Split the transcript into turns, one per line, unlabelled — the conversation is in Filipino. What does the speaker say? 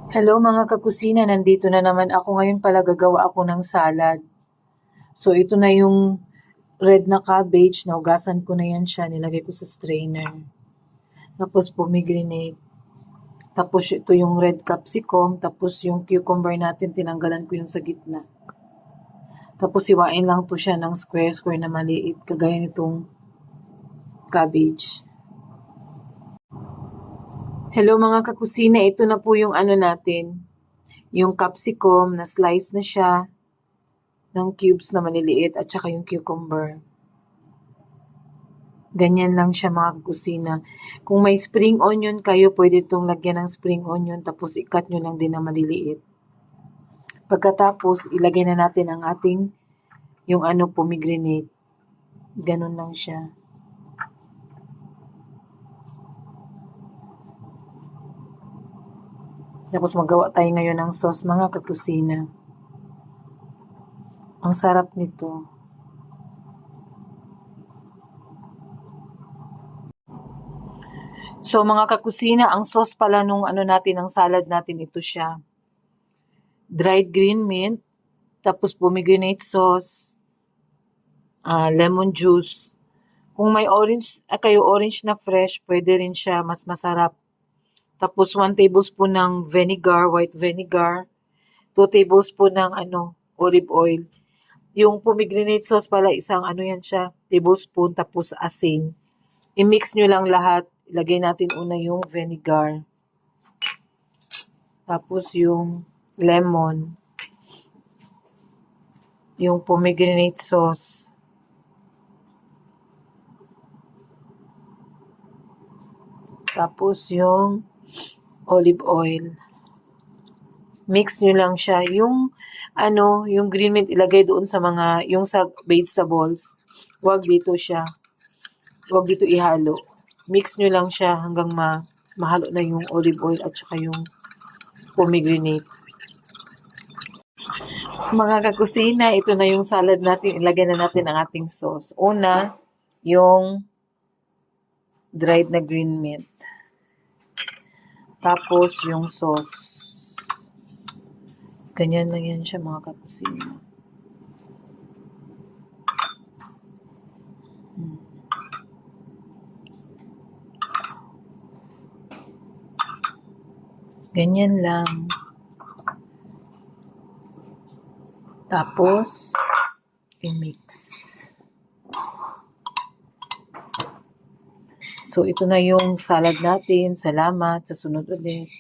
Hello mga kakusina, nandito na naman ako. Ngayon pala gagawa ako ng salad. So ito na yung red na cabbage, naugasan ko na yan siya, nilagay ko sa strainer. Tapos pomegranate. Tapos ito yung red capsicum, tapos yung cucumber natin, tinanggalan ko yung sa gitna. Tapos siwain lang to siya ng square-square na maliit, kagaya nitong cabbage. Hello mga kakusina, ito na po yung ano natin, yung capsicum na slice na siya ng cubes na maliliit at saka yung cucumber. Ganyan lang siya mga kakusina. Kung may spring onion kayo, pwede itong lagyan ng spring onion tapos ikat nyo lang din na maliliit. Pagkatapos, ilagay na natin ang ating yung pomegranate. Ganun lang siya. Tapos magawa tayo ngayon ng sauce mga kakusina. Ang sarap nito. So mga kakusina, ang sauce pala nung natin, ang salad natin, ito siya. Dried green mint, tapos pomegranate sauce, lemon juice. Kung may orange kayo, orange na fresh, pwede rin siya, mas masarap. Tapos 1 tablespoon ng vinegar, white vinegar, 2 tablespoon ng olive oil. Yung pomegranate sauce pala, isang yan siya, tablespoon, tapos asin. I-mix nyo lang lahat. Ilagay natin una yung vinegar. Tapos yung lemon. Yung pomegranate sauce. Tapos yung olive oil. Mix nyo lang siya. Yung green mint ilagay doon sa yung sa vegetables. Huwag dito siya. Huwag dito ihalo. Mix nyo lang siya hanggang mahalo na yung olive oil at saka yung pomegranate. Mga kakusina, ito na yung salad natin. Ilagay na natin ang ating sauce. Una, yung dried na green mint. Tapos yung sauce. Ganyan lang yan siya mga kakusina. Ganyan lang. Tapos, i-mix. So, ito na yung salad natin. Salamat. Sa sunod ulit.